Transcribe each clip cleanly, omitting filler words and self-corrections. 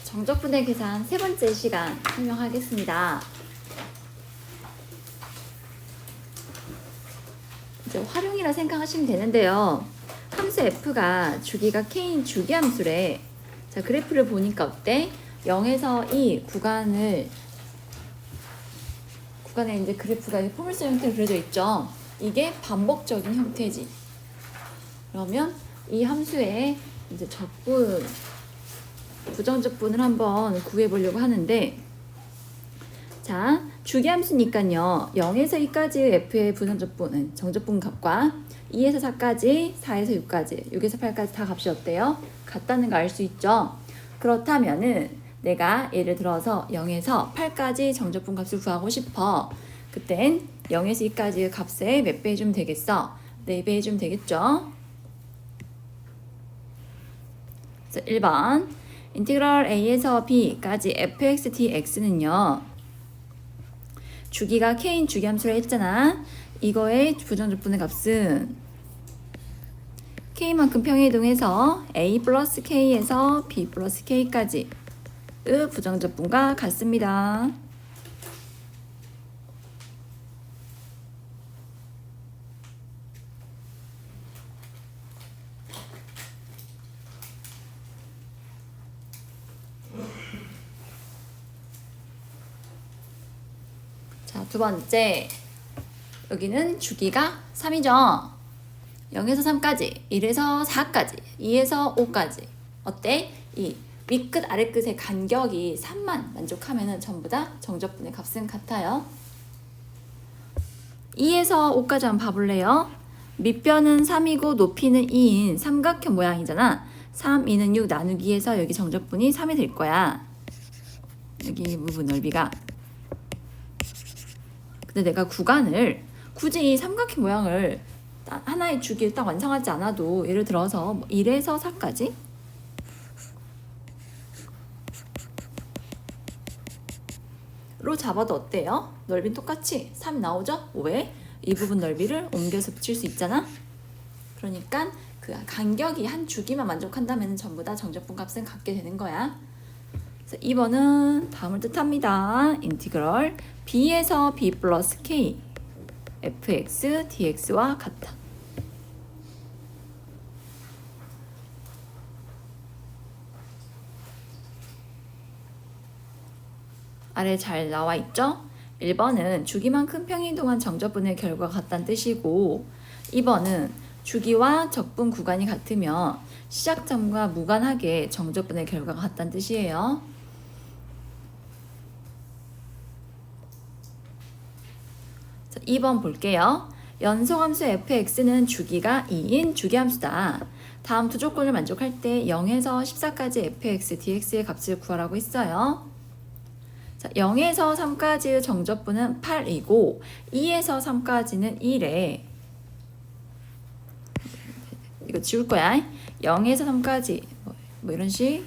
정적분해 계산 세 번째 시간 설명하겠습니다. 이제 활용이라 생각하시면 되는데요. 함수 f가 주기가 k인 주기함수래. 자, 그래프를 보니까 어때? 0에서 2 구간에 이제 그래프가 포물선 형태로 그려져 있죠. 이게 반복적인 형태지. 그러면 이 함수의 이제 적분, 부정적분을 한번 구해보려고 하는데, 자, 주기함수니까요. 0에서 2까지의 f의 부정적분은 정적분 값과 2에서 4까지, 4에서 6까지, 6에서 8까지 다 값이 어때요? 같다는 거 알 수 있죠? 그렇다면은 내가 예를 들어서 0에서 8까지 정적분 값을 구하고 싶어. 그땐 0에서 2까지의 값에 몇 배 해주면 되겠어? 4배 해주면 되겠죠? 그래서 1번 인티그럴 a에서 b까지 fx dx는요. 주기가 k인 주기함수라 했잖아. 이거의 부정적분의 값은 k만큼 평행이동해서 a 플러스 k에서 b 플러스 k까지 의 부정적분과 같습니다. 자, 두 번째. 여기는 주기가 3이죠. 0에서 3까지, 1에서 4까지, 2에서 5까지. 어때? 이 윗끝 아래끝의 간격이 3만 만족하면 전부 다 정적분의 값은 같아요. 2에서 5까지 한번 봐볼래요? 밑변은 3이고 높이는 2인 삼각형 모양이잖아. 3, 2는 6 나누기 해서 여기 정적분이 3이 될 거야. 여기 부분 넓이가. 근데 내가 구간을 굳이 이 삼각형 모양을 하나의 주기를 딱 완성하지 않아도 예를 들어서 1에서 4까지 로 잡아도 어때요? 넓이는 똑같이 3 나오죠? 왜? 이 부분 넓이를 옮겨서 붙일 수 있잖아? 그러니까 그 간격이 한 주기만 만족한다면 전부 다 정적분 값은 같게 되는 거야. 그래서 2번은 다음을 뜻합니다. 인티그럴 b에서 b 플러스 k fx dx와 같다. 아래 잘 나와 있죠? 1번은 주기만큼 평행이동한 정적분의 결과가 같다는 뜻이고 2번은 주기와 적분 구간이 같으면 시작점과 무관하게 정적분의 결과가 같다는 뜻이에요. 자, 2번 볼게요. 연속함수 fx는 주기가 2인 주기함수다. 다음 두 조건을 만족할 때 0에서 14까지 fx dx의 값을 구하라고 했어요. 자, 0에서 3까지의 정적분은 8이고 2에서 3까지는 1에 이거 지울 거야. 0에서 3까지 뭐 이런 식.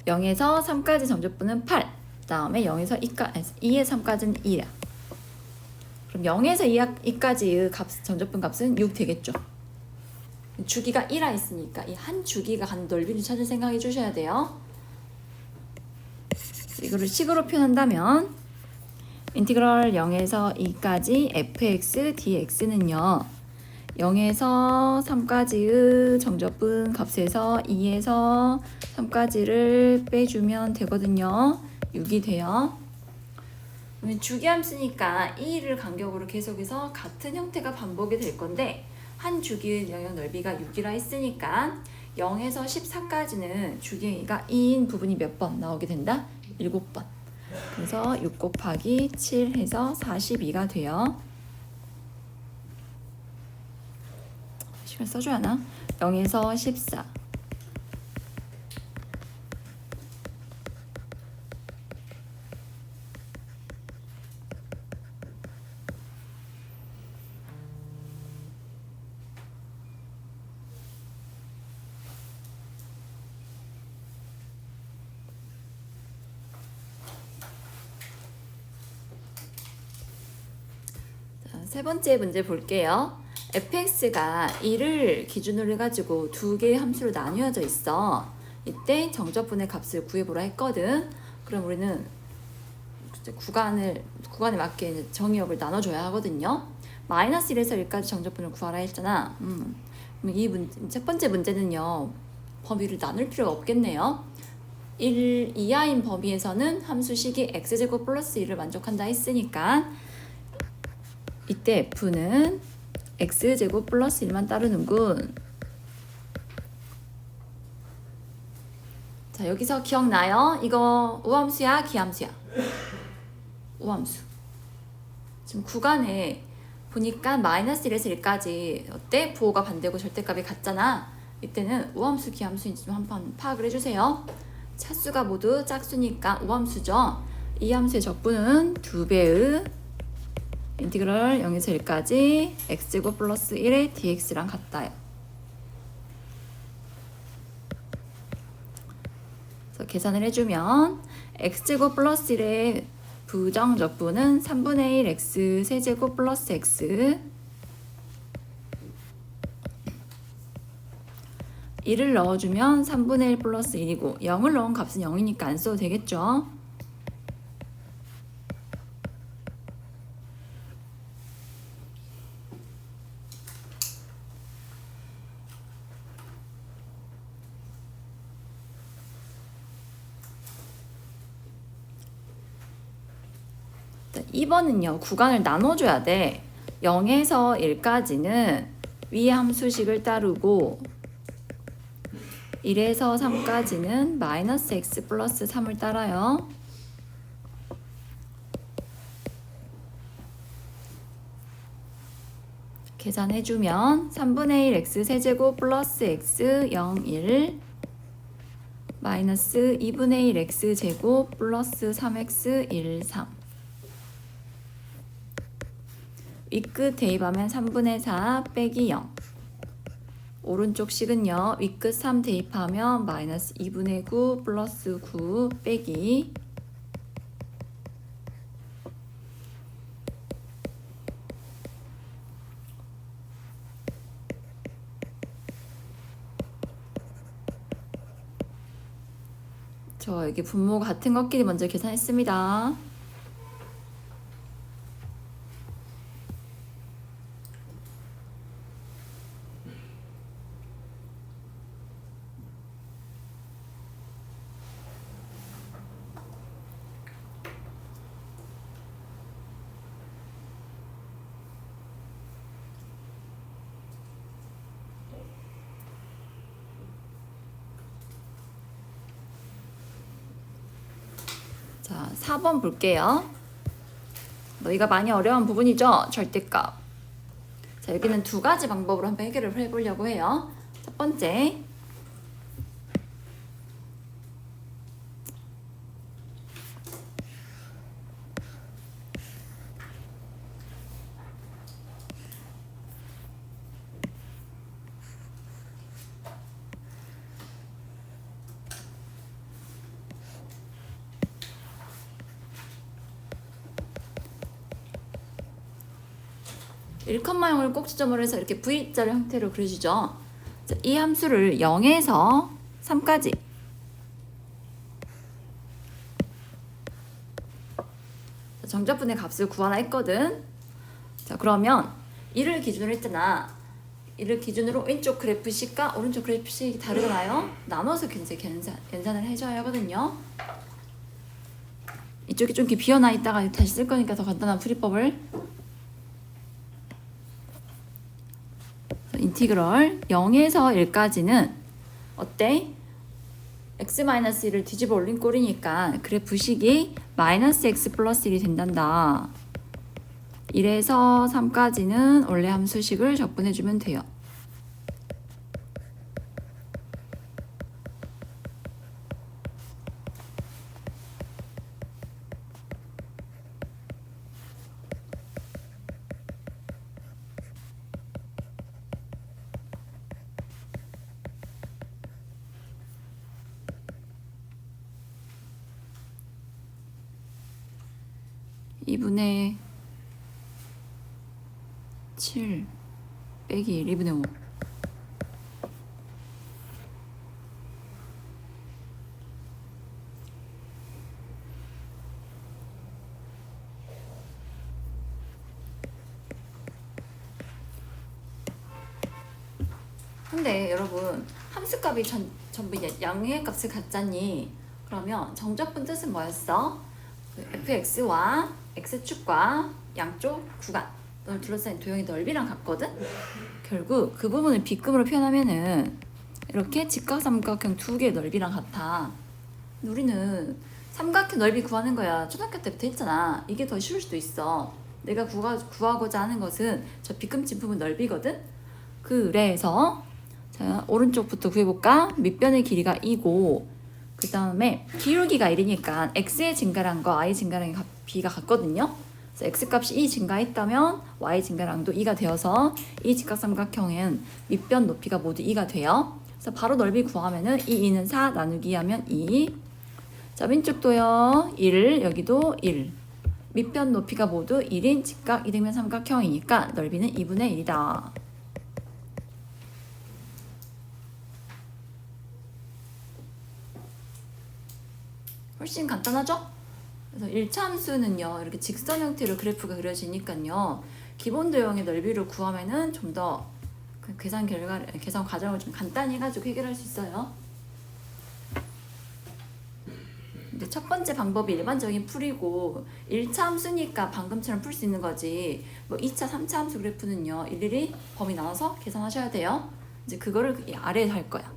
(0에서 3까지) 정적분은 8. 다음에 0에서 2에서 3까지는 2야. 그럼 0에서 2까지의 정적분 값은 6 되겠죠. 주기가 1화 있으니까 이 한 주기가 가는 넓이를 찾을 생각해 주셔야 돼요. 이거를 식으로 표현한다면 인티그럴 0에서 2까지 fx dx는요. 0에서 3까지의 정적분 값에서 2에서 3까지를 빼주면 되거든요. 6이 돼요. 주기함수니까 2를 간격으로 계속해서 같은 형태가 반복이 될 건데 한 주기의 영역 넓이가 6이라 했으니까 0에서 14까지는 주기가 2인 부분이 몇 번 나오게 된다? 7번. 그래서 6 곱하기 7 해서 42가 돼요. 시간 써줘야 하나? 0에서 14. 세 번째 문제 볼게요. fx가 1을 기준으로 해가지고 두 개의 함수로 나뉘어져 있어. 이때 정적분의 값을 구해보라 했거든. 그럼 우리는 구간에 맞게 정의역을 나눠줘야 하거든요. 마이너스 1에서 1까지 정적분을 구하라 했잖아. 그럼 첫 번째 문제는요. 범위를 나눌 필요가 없겠네요. 1 이하인 범위에서는 함수식이 x제곱 플러스 1을 만족한다 했으니까 이때 f는 x제곱 플러스 1만 따르는군. 자, 여기서 기억나요? 이거 우함수야, 기함수야? 우함수. 지금 구간에 보니까 마이너스 1에서 1까지 어때? 부호가 반대고 절대값이 같잖아. 이때는 우함수, 기함수인지 좀 한번 파악을 해주세요. 차수가 모두 짝수니까 우함수죠. 이 함수의 적분은 2배의 인티그럴 0에서 1까지 x제곱 플러스 1의 dx랑 같아요. 그래서 계산을 해주면 x제곱 플러스 1의 부정적분은 3분의 1 x 세제곱 플러스 x 1을 넣어주면 3분의 1 플러스 1이고 0을 넣은 값은 0이니까 안 써도 되겠죠. 자, 2번은요. 구간을 나눠줘야 돼. 0에서 1까지는 위의 함수식을 따르고 1에서 3까지는 마이너스 x 플러스 3을 따라요. 계산해주면 3분의 1 x 세제곱 플러스 x 0, 1 마이너스 2분의 1 x 제곱 플러스 3x 1, 3 윗끝 대입하면 3분의 4 빼기 0 오른쪽 식은요. 윗끝 3 대입하면 마이너스 2분의 9 플러스 9 빼기 저 여기 분모가 같은 것끼리 먼저 계산했습니다. 자, 4번 볼게요. 너희가 많이 어려운 부분이죠? 절대값. 자, 여기는 두 가지 방법으로 한번 해결을 해보려고 해요. 첫 번째, 일컴마형을 꼭 지점을 해서 이렇게 V자를 형태로 그려주죠. 자, 이 함수를 0에서 3까지 정적분의 값을 구하라 했거든. 자, 그러면 1을 기준으로 했잖아. 1을 기준으로 왼쪽 그래프식과 오른쪽 그래프식이 다르잖아요. 나눠서 계산을 해줘야 하거든요. 이쪽이 좀 이렇게 비어나 있다가 다시 쓸 거니까 더 간단한 풀이법을 인티그럴 0에서 1까지는 어때? x-1을 뒤집어 올린 꼴이니까 그래프식이 마이너스 x 플러스 1이 된단다. 1에서 3까지는 원래 함수식을 적분해주면 돼요. 이분의 7 빼기 1, 2분의 5. 근데 여러분 함수값이 전부 양의 값을 갖잖니. 그러면 정적분 뜻은 뭐였어? 그 fx와 x축과 양쪽 구간을 둘러싸인 도형의 넓이랑 같거든? 결국 그 부분을 비금으로 표현하면은 이렇게 직각삼각형 두 개의 넓이랑 같아. 우리는 삼각형 넓이 구하는 거야 초등학교 때부터 했잖아. 이게 더 쉬울 수도 있어. 내가 구하고자 하는 것은 저 비금진 부분 넓이거든? 그래서 자, 오른쪽부터 구해볼까? 밑변의 길이가 2고 그 다음에 기울기가 1이니까 x의 증가량과 y 증가량의 비가 같거든요. 그래서 x값이 2 증가했다면 y 증가량도 2가 되어서 이 직각삼각형은 밑변 높이가 모두 2가 돼요. 그래서 바로 넓이 구하면은 이 2는 4 나누기 하면 2. 자, 왼쪽도요 1, 여기도 1. 밑변 높이가 모두 1인 직각 이등변 삼각형이니까 넓이는 2분의 1이다. 훨씬 간단하죠? 그래서 1차 함수는요 이렇게 직선 형태로 그래프가 그려지니까요 기본 도형의 넓이를 구하면은 좀 더 그 계산 과정을 좀 간단히 해가지고 해결할 수 있어요. 근데 첫 번째 방법이 일반적인 풀이고 1차 함수니까 방금처럼 풀 수 있는 거지. 뭐 2차, 3차 함수 그래프는요 일일이 범위 나눠서 계산하셔야 돼요. 이제 그거를 이 아래에 할 거야.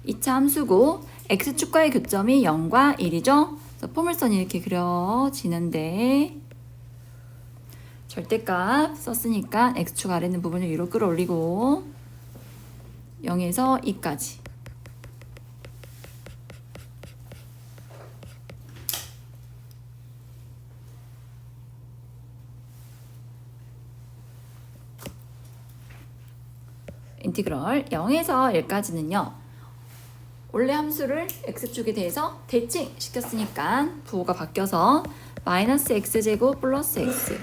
2차 함수고 x축과의 교점이 0과 1이죠. 그래서 포물선이 이렇게 그려지는데 절대값 썼으니까 x축 아래 있는 부분을 위로 끌어올리고 0에서 2까지 인티그럴 0에서 1까지는요 원래 함수를 x축에 대해서 대칭 시켰으니까 부호가 바뀌어서 마이너스 x제곱 플러스 x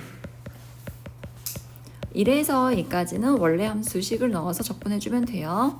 1에서 2까지는 원래 함수식을 넣어서 적분해주면 돼요.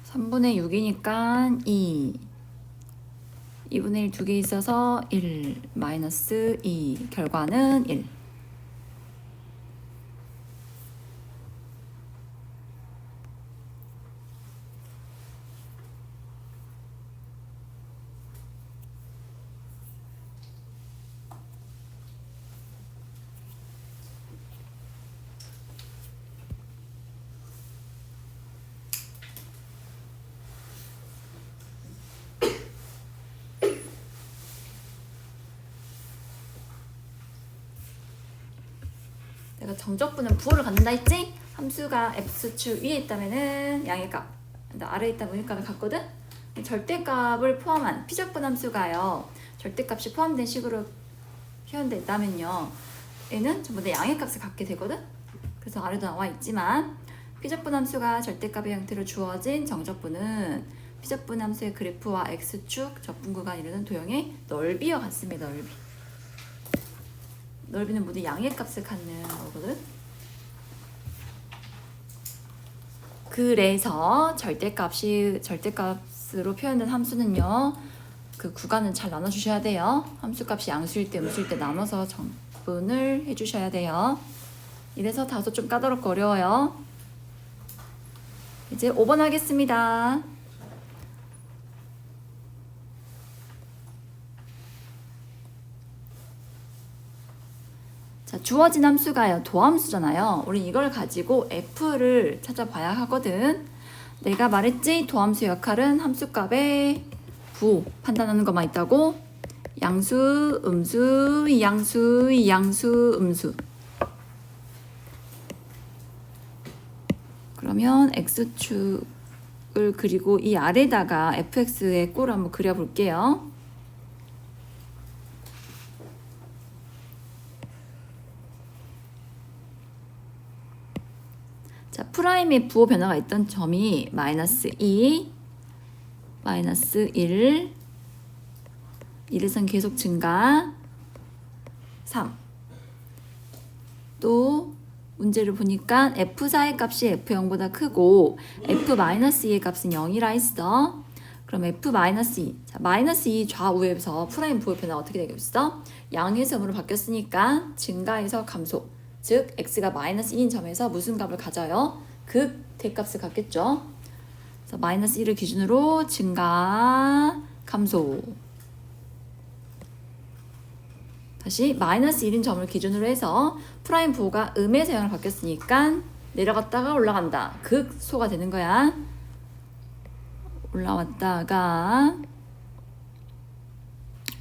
삼분의 6이니까 2 2분의 1 두 개 있어서 1 마이너스 2 결과는 1. 내가 정적분은 부호를 갖는다 했지? 함수가 x축 위에 있다면은 양의 값, 아래에 있다면 음의 값을 갖거든? 절대값을 포함한 피적분 함수가요. 절대값이 포함된 식으로 표현됐다면요. 얘는 전부 다 양의 값을 갖게 되거든? 그래서 아래도 나와 있지만 피적분 함수가 절대값의 형태로 주어진 정적분은 피적분 함수의 그래프와 x축 적분 구간 이루는 도형의 넓이와 같습니다. 넓이는 모두 양의 값을 갖는 거거든. 그래서 절대값으로 표현된 함수는요. 그 구간은 잘 나눠주셔야 돼요. 함수값이 양수일 때, 음수일 때 나눠서 적분을 해주셔야 돼요. 이래서 다소 좀 까다롭고 어려워요. 이제 5번 하겠습니다. 자, 주어진 함수가요 도함수잖아요. 우리 이걸 가지고 f를 찾아봐야 하거든. 내가 말했지 도함수 역할은 함수값의 부호 판단하는 것만 있다고. 양수, 음수, 양수, 양수, 음수. 그러면 x축을 그리고 이 아래다가 fx의 꼴을 한번 그려볼게요. 자, 프라임의 부호 변화가 있던 점이 마이너스 2, 마이너스 1, 1에선 계속 증가, 3. 또 문제를 보니까 F4의 값이 F0보다 크고 F-2의 값은 0이라 했어. 그럼 F-2. 자, 마이너스 2 좌우에서 프라임 부호 변화가 어떻게 되겠어? 양의 점으로 바뀌었으니까 증가에서 감소. 즉 x가 마이너스 1인 점에서 무슨 값을 가져요? 극 대값을 갖겠죠. 그래서 마이너스 1을 기준으로 증가, 감소. 다시 마이너스 1인 점을 기준으로 해서 프라임 부호가 음에서 양으로 바뀌었으니까 내려갔다가 올라간다. 극소가 되는 거야. 올라왔다가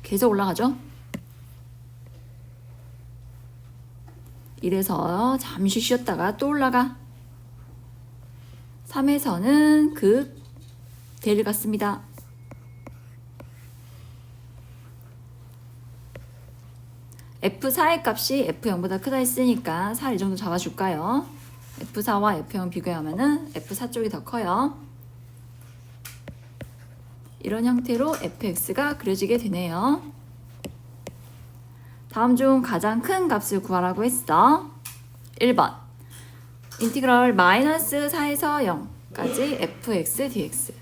계속 올라가죠. 이래서 잠시 쉬었다가 또 올라가. 3에서는 극 대를 갖습니다. F4의 값이 F0보다 크다 했으니까 4 이 정도 잡아줄까요? F4와 F0 비교하면은 F4 쪽이 더 커요. 이런 형태로 fx가 그려지게 되네요. 다음 중 가장 큰 값을 구하라고 했어. 1번 인티그럴 마이너스 4에서 0까지 fx dx.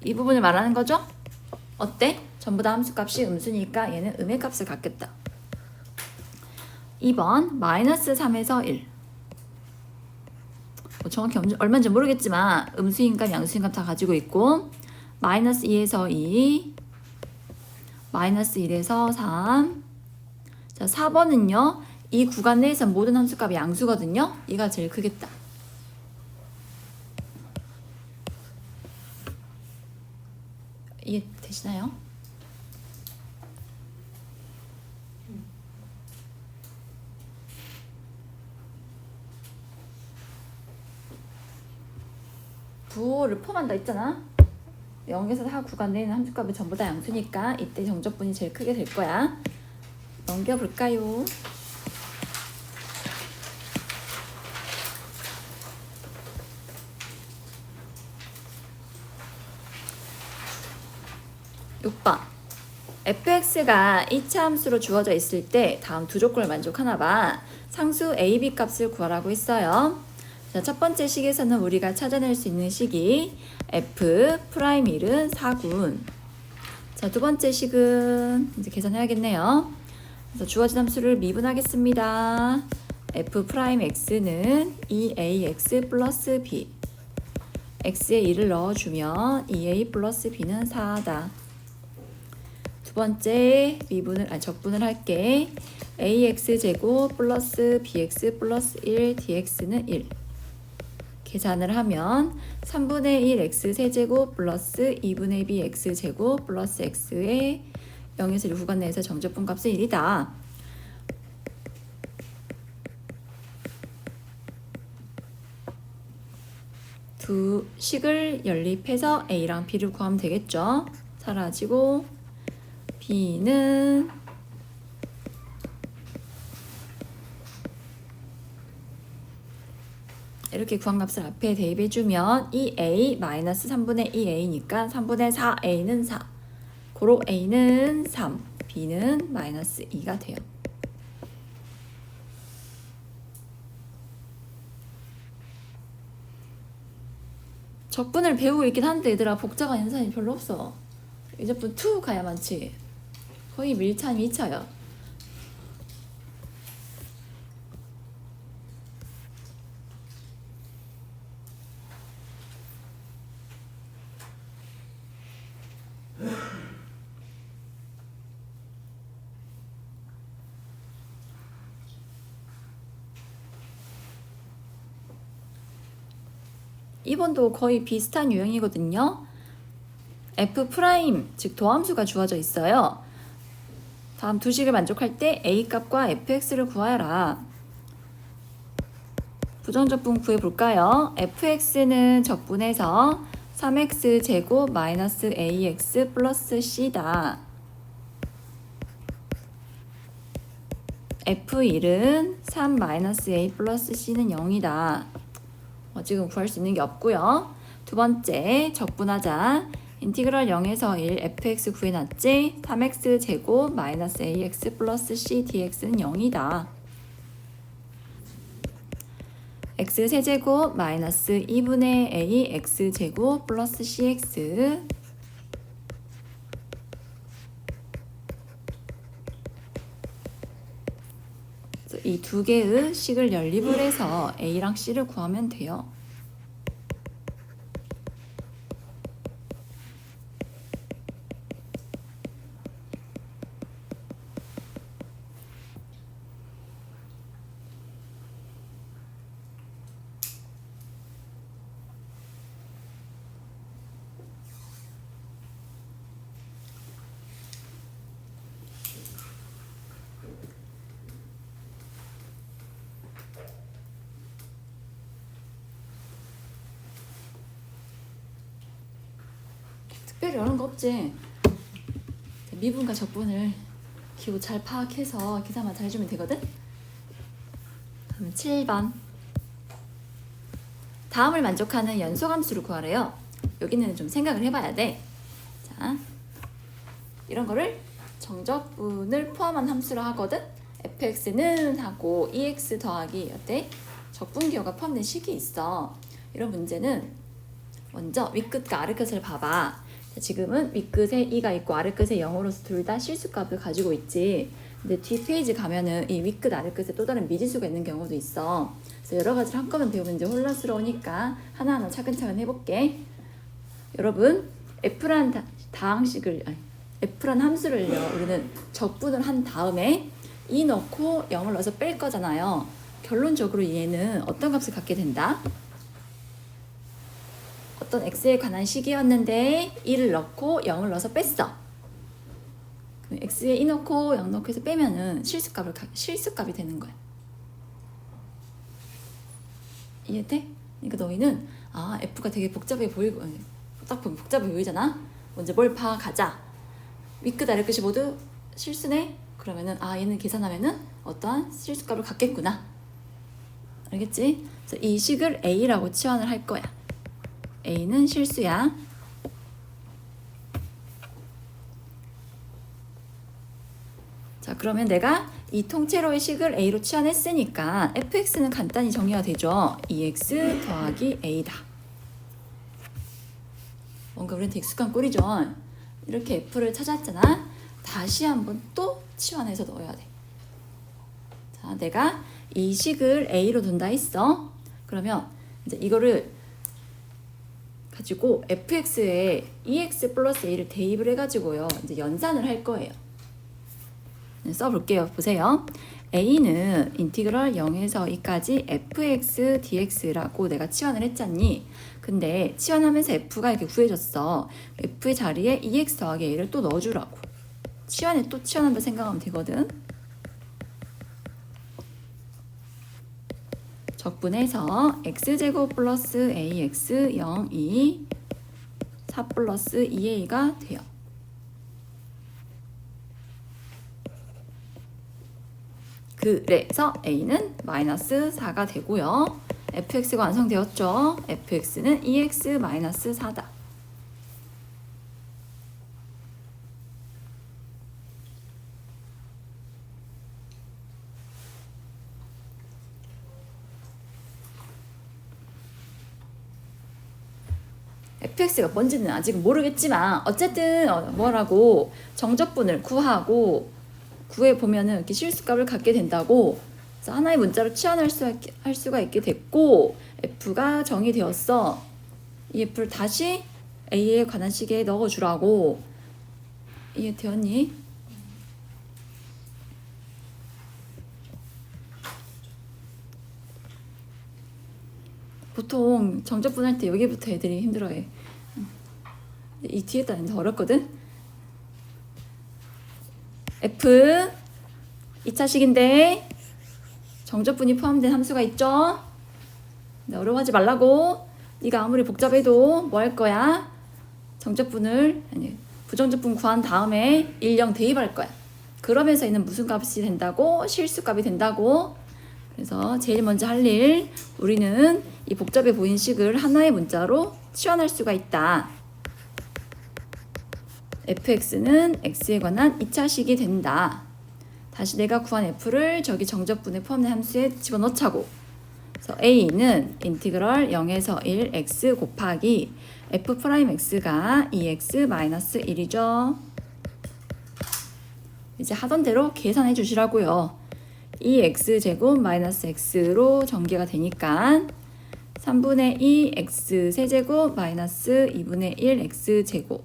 이 부분을 말하는 거죠? 어때? 전부 다 함수값이 음수니까 얘는 음의 값을 갖겠다. 2번 마이너스 3에서 1. 정확히 얼마인지 모르겠지만 음수인감 양수인감 다 가지고 있고 마이너스 2에서 2, 마이너스 1에서 3. 자, 4번은요. 이 구간 내에서 모든 함수값이 양수거든요. 얘가 제일 크겠다. 이해 되시나요? 부호를 포함한다 했잖아. 0에서 4 구간 내에는 함수값이 전부 다 양수니까 이때 정적분이 제일 크게 될 거야. 넘겨볼까요? (6번) fx가 2차 함수로 주어져 있을 때 다음 두 조건을 만족하나 봐. 상수 a, b 값을 구하라고 했어요. 자, 첫 번째 식에서는 우리가 찾아낼 수 있는 식이 f'1은 4군. 자, 두 번째 식은 이제 계산해야겠네요. 그래서 주어진 함수를 미분하겠습니다. f'x는 2ax 플러스 b. x에 1을 넣어주면 2a 플러스 b는 4다. 두 번째 적분을 할게. ax제곱 플러스 bx 플러스 1 dx는 1. 계산을 하면 3분의 1 x 세제곱 플러스 2분의 2 x제곱 플러스 x의 0에서 1 구간 내에서 정적분 값은 1이다. 두 식을 연립해서 a랑 b를 구하면 되겠죠. 사라지고 b는 이렇게 구한 값을 앞에 대입해주면 2a 마이너스 3분의 2a니까 3분의 4a는 4. 고로 a는 3, b는 마이너스 2가 돼요. 적분을 배우고 있긴 한데 얘들아 복잡한 연산이 별로 없어. 이제부터 2 가야 많지. 거의 밀착 미쳐요. 이번도 거의 비슷한 유형이거든요. f 프라임 즉 도함수가 주어져 있어요. 다음 두 식을 만족할 때 a 값과 fx를 구하여라. 부정적분 구해볼까요? fx는 적분해서 3x 제곱 마이너스 ax 플러스 c다. f1은 3 마이너스 a 플러스 c는 0이다. 지금 구할 수 있는 게 없고요. 두 번째 적분하자. 인티그럴 0에서 1 fx 구해놨지? 3x 제곱 마이너스 ax 플러스 c dx는 0이다. x 세제곱 마이너스 2분의 a x 제곱 플러스 cx 이 두 개의 식을 연립을 해서 a랑 c를 구하면 돼요. 특별히 어려운 거 없지? 미분과 적분을 기호 잘 파악해서 계산만 잘 해주면 되거든? 그럼 7번 다음을 만족하는 연소함수를 구하래요. 여기는 좀 생각을 해봐야 돼. 자, 이런 거를 정적분을 포함한 함수로 하거든? fx는 하고 ex 더하기 어때? 적분기호가 포함된 식이 있어. 이런 문제는 먼저 윗끝과 아랫끝을 봐봐. 지금은 윗끝에 2가 있고 아랫끝에 0으로서 둘 다 실수값을 가지고 있지. 근데 뒤 페이지 가면은 이 윗끝 아랫끝에 또 다른 미지수가 있는 경우도 있어. 그래서 여러 가지를 한꺼번에 배우면 이제 혼란스러우니까 하나하나 차근차근 해볼게. 여러분 F란 F란 함수를요 우리는 적분을 한 다음에 2 넣고 0을 넣어서 뺄 거잖아요. 결론적으로 얘는 어떤 값을 갖게 된다? 어떤 x에 관한 식이었는데 2를 넣고 0을 넣어서 뺐어. 그럼 x에 2 넣고 0 넣고 해서 빼면은 실수값이 되는 거야. 이해돼? 그러니까 너희는 f가 되게 복잡해 보이고 딱 보면 복잡해 보이잖아. 먼저 뭘 파악하자. 윗끝 아랫끝이 모두 실수네. 그러면은 얘는 계산하면은 어떠한 실수값을 갖겠구나. 알겠지? 그래서 이 식을 a라고 치환을 할 거야. a는 실수야. 자, 그러면 내가 이 통째로의 식을 a로 치환했으니까 fx는 간단히 정리가 되죠. 2x 더하기 a다. 뭔가 우리한테 익숙한 꼴이죠. 이렇게 f를 찾았잖아. 다시 한번 또 치환해서 넣어야 돼. 자, 내가 이 식을 a로 둔다 했어. 그러면 이제 이거를 가지고 fx에 2x 플러스 a를 대입을 해가지고요. 이제 연산을 할 거예요. 써볼게요. 보세요. a는 인티그럴 0에서 2까지 fx dx라고 내가 치환을 했잖니. 근데 치환하면서 f가 이렇게 구해졌어. f의 자리에 2x 더하기 a를 또 넣어주라고. 치환에 또 치환한다 생각하면 되거든. 적분해서 x제곱 플러스 ax 0, 2, 4 플러스 2a가 돼요. 그래서 a는 마이너스 4가 되고요. fx가 완성되었죠. fx는 2x 마이너스 4다. fx가 뭔지는 아직은 모르겠지만 어쨌든 뭐라고 정적분을 구하고 구해보면은 이렇게 실수값을 갖게 된다고. 그래서 하나의 문자로 치환할 수가 있게 됐고 f가 정의되었어. 이 f를 다시 a에 관한 식에 넣어주라고. 이해되었니? 보통 정적분할 때 여기부터 애들이 힘들어해. 이 뒤에다 이제 어렵거든. F 2차식인데 정적분이 포함된 함수가 있죠. 어려워하지 말라고. 네가 아무리 복잡해도 뭐 할 거야? 정적분을 아니 부정적분 구한 다음에 1, 0 대입할 거야. 그러면서 얘는 무슨 값이 된다고? 실수값이 된다고. 그래서 제일 먼저 할 일, 우리는 이 복잡해 보이는 식을 하나의 문자로 치환할 수가 있다. fx는 x에 관한 2차식이 된다. 다시 내가 구한 f를 저기 정적분에 포함된 함수에 집어넣자고. 그래서 a는 인티그럴 0에서 1 x 곱하기 f'x가 2x-1이죠. 이제 하던 대로 계산해 주시라고요. 2x제곱 마이너스 x로 전개가 되니까 3분의 2 x 세제곱 마이너스 2분의 1 x제곱